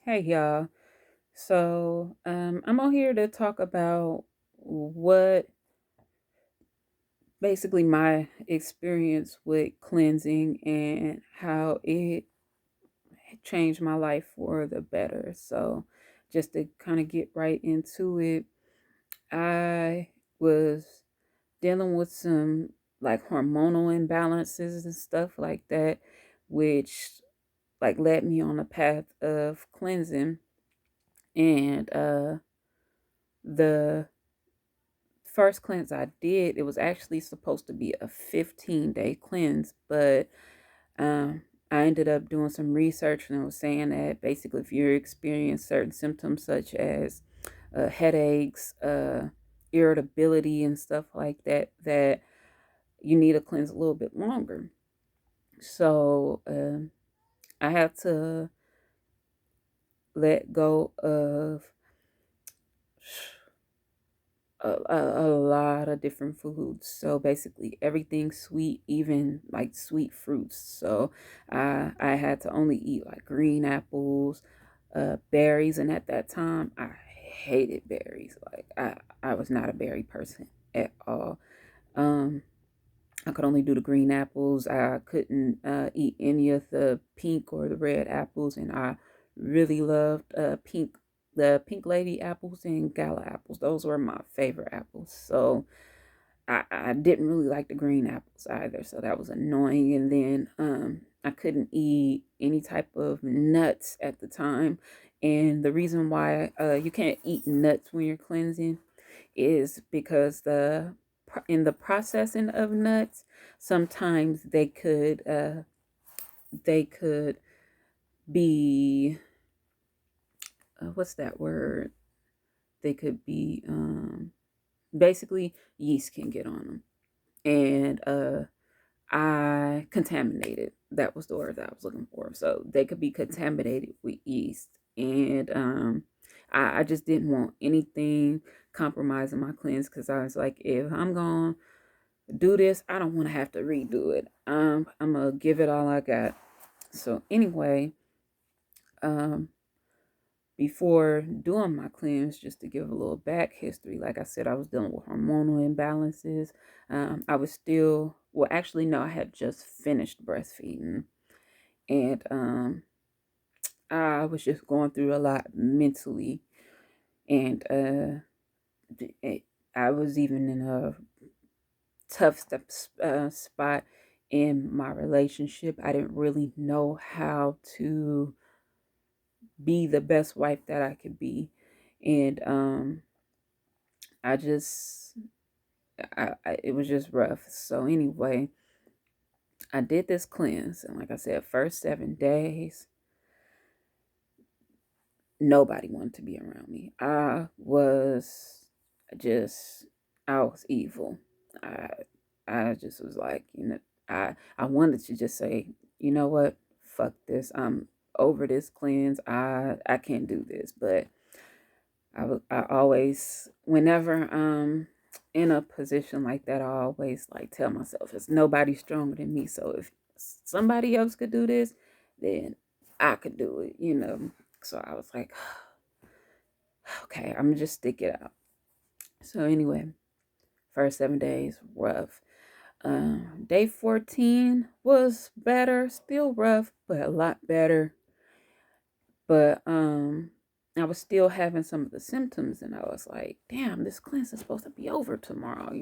Hey y'all. I'm on here to talk about what basically my experience with cleansing and how it changed my life for the better. So, just to kind of get right into it, I was dealing with some like hormonal imbalances and stuff like that, which like led me on a path of cleansing. And the first cleanse I did, it was actually supposed to be a 15-day cleanse, but I ended up doing some research and it was saying that basically if you're experiencing certain symptoms such as headaches, irritability, and stuff like that, that you need to cleanse a little bit longer. So I had to let go of a lot of different foods. So basically everything sweet, even like sweet fruits. So I had to only eat like green apples, berries, and at that time I hated berries. Like I was not a berry person at all. Um I could only do the green apples. I couldn't eat any of the pink or the red apples, and I really loved the pink lady apples and gala apples. Those were my favorite apples. So I didn't really like the green apples either, so that was annoying. And then I couldn't eat any type of nuts at the time, and the reason why you can't eat nuts when you're cleansing is because in the processing of nuts, sometimes they could be what's that word? They could be basically yeast can get on them, and I contaminated. That was the word that I was looking for. So they could be contaminated with yeast, and I just didn't want anything compromising my cleanse because I was like, if I'm gonna do this, I don't want to have to redo it. I'm gonna give it all I got. So anyway, um, before doing my cleanse, just to give a little back history, like I said, I was dealing with hormonal imbalances. I was still, well, actually, no, I had just finished breastfeeding, and I was just going through a lot mentally, and I was even in a tough spot in my relationship. I didn't really know how to be the best wife that I could be. And I just it was just rough. So anyway, I did this cleanse, and like I said, first 7 days, nobody wanted to be around me. Just I was evil. I I just was like, I wanted to just say, you know what, fuck this. I'm over this cleanse. I can't do this. But I always, whenever in a position like that, I always like tell myself it's nobody stronger than me. So if somebody else could do this, then I could do it. So I was like, okay, I'm just stick it out. So anyway, first 7 days rough. Day 14 was better, still rough, but a lot better. But I was still having some of the symptoms, and I was like, damn, this cleanse is supposed to be over tomorrow.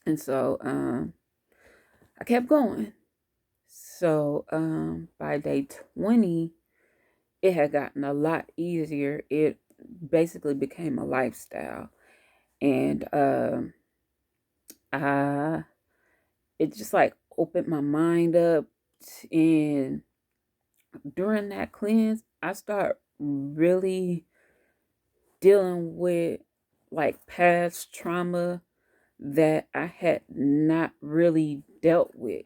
And so I kept going. So by day 20, it had gotten a lot easier. It basically became a lifestyle. And I it just like opened my mind up, and during that cleanse, I start really dealing with like past trauma that I had not really dealt with.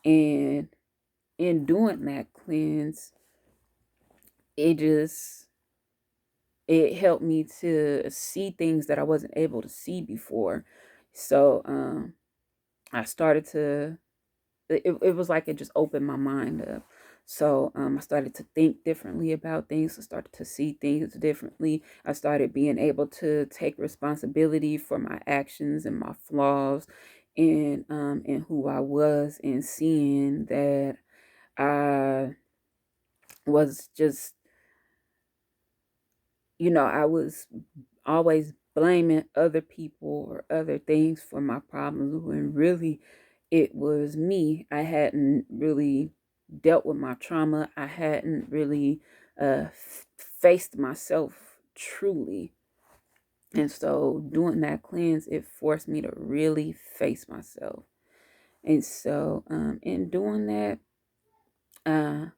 And in doing that cleanse, it just it helped me to see things that I wasn't able to see before. So I started to it was like it just opened my mind up. So I started to think differently about things. I started to see things differently. I started being able to take responsibility for my actions and my flaws, and who I was, and seeing that I was just, I was always blaming other people or other things for my problems, when really it was me. I hadn't really dealt with my trauma. I hadn't really faced myself truly. And so doing that cleanse, it forced me to really face myself. And so in doing that, uh,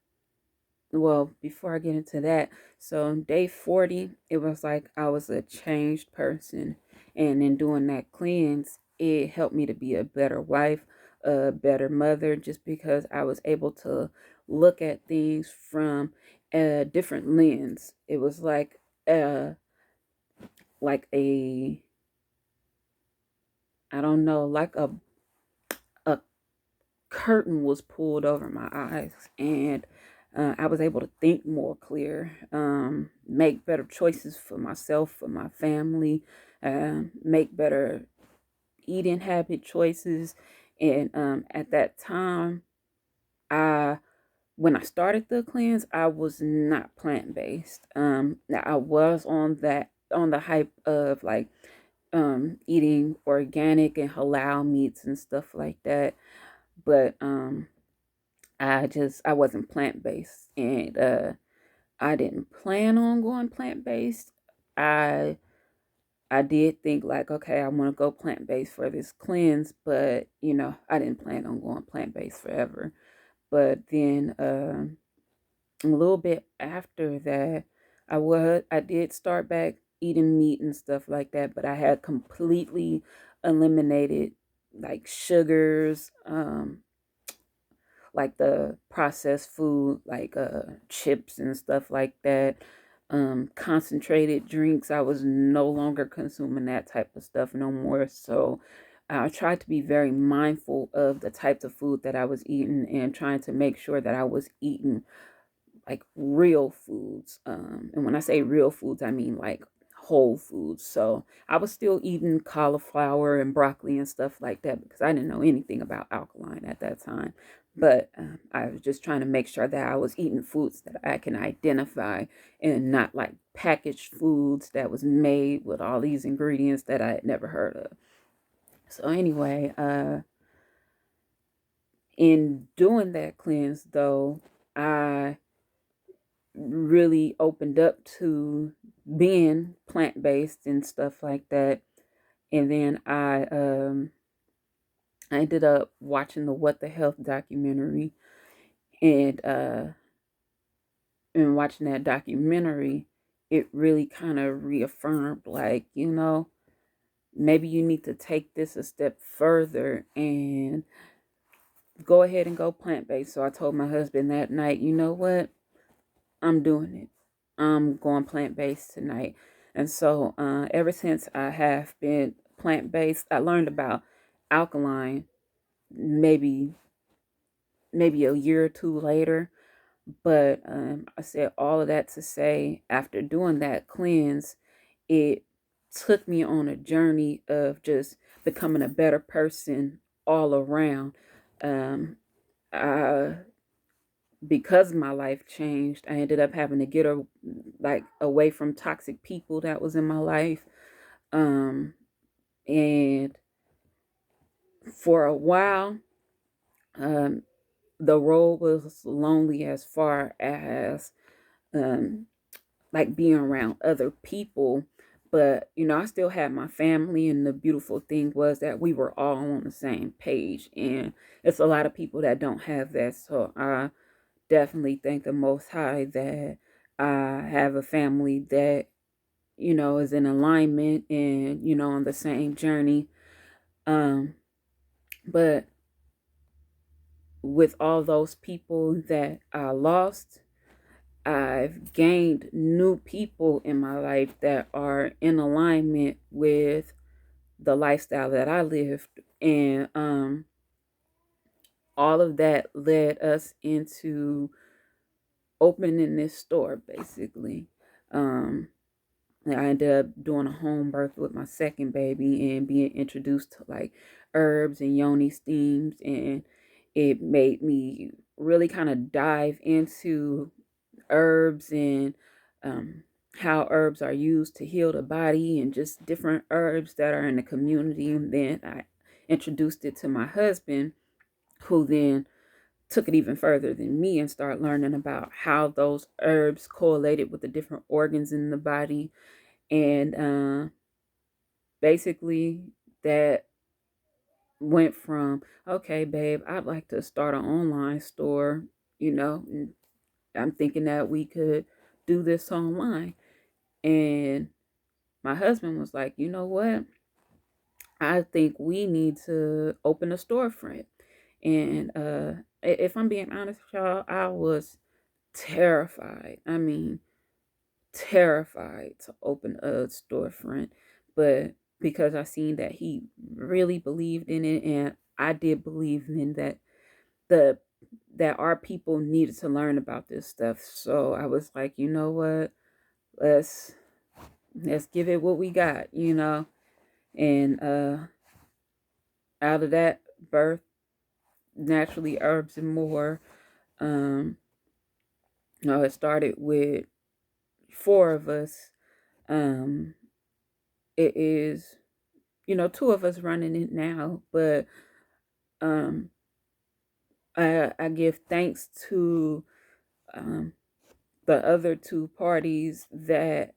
well, before I get into that, so day 40, it was like I was a changed person. And in doing that cleanse, it helped me to be a better wife, a better mother, just because I was able to look at things from a different lens. It was uh like a, I don't know, like a curtain was pulled over my eyes, and I was able to think more clear, make better choices for myself, for my family, make better eating habit choices. And at that time, I when I started the cleanse, I was not plant based. Now I was on the hype of like eating organic and halal meats and stuff like that, but I wasn't plant based, and I didn't plan on going plant based. I I did think like, okay, I want to go plant based for this cleanse, but I didn't plan on going plant based forever. But then a little bit after that, I did start back eating meat and stuff like that, but I had completely eliminated like sugars, like the processed food, like chips and stuff like that, concentrated drinks. I was no longer consuming that type of stuff no more. So I tried to be very mindful of the types of food that I was eating, and trying to make sure that I was eating like real foods. And when I say real foods, I mean like whole foods. So I was still eating cauliflower and broccoli and stuff like that, because I didn't know anything about alkaline at that time. But I was just trying to make sure that I was eating foods that I can identify, and not like packaged foods that was made with all these ingredients that I had never heard of. So anyway, in doing that cleanse though, I really opened up to being plant based and stuff like that. And then I ended up watching the What the Health documentary, and in watching that documentary, it really kind of reaffirmed, like, maybe you need to take this a step further and go ahead and go plant based. So I told my husband that night, you know what? I'm doing it. I'm going plant based tonight. And so ever since I have been plant based, I learned about alkaline maybe a year or two later. But I said all of that to say, after doing that cleanse, it took me on a journey of just becoming a better person all around. Um, I Because my life changed, I ended up having to get like away from toxic people that was in my life. Um, and for a while, um, the road was lonely, as far as um, like being around other people. But I still had my family, and the beautiful thing was that we were all on the same page. And it's a lot of people that don't have that. So I definitely thank the Most High that I have a family that, is in alignment, and, on the same journey. Um, but with all those people that I lost, I've gained new people in my life that are in alignment with the lifestyle that I lived. And all of that led us into opening this store basically. Um, I ended up doing a home birth with my second baby and being introduced to like herbs and yoni steams, and it made me really kind of dive into herbs and um, how herbs are used to heal the body and just different herbs that are in the community. And then I introduced it to my husband, who then took it even further than me and started learning about how those herbs correlated with the different organs in the body. And basically, that went from, okay, babe, I'd like to start an online store, and I'm thinking that we could do this online. And my husband was like, you know what? I think we need to open a storefront. And if I'm being honest with y'all, I was terrified. I mean, terrified to open a storefront. But because I seen that he really believed in it, and I did believe in the that our people needed to learn about this stuff. So I was like, you know what? Let's let's give it what we got. And out of that birth, naturally herbs and more. Um, it started with four of us. Um, it is, two of us running it now, but um, I give thanks to um, the other two parties that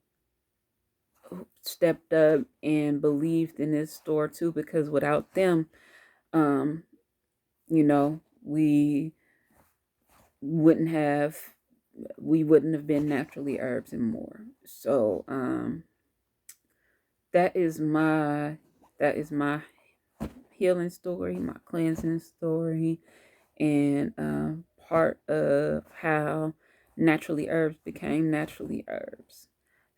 stepped up and believed in this store too, because without them, um, we wouldn't have been naturally herbs and more. So that is my healing story, my cleansing story, and part of how naturally herbs became naturally herbs.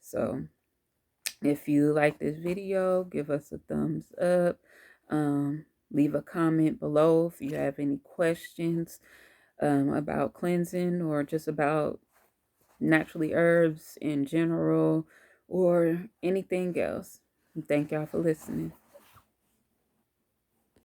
So if you like this video, give us a thumbs up. Leave a comment below if you have any questions about cleansing or just about naturally herbs in general or anything else. Thank y'all for listening.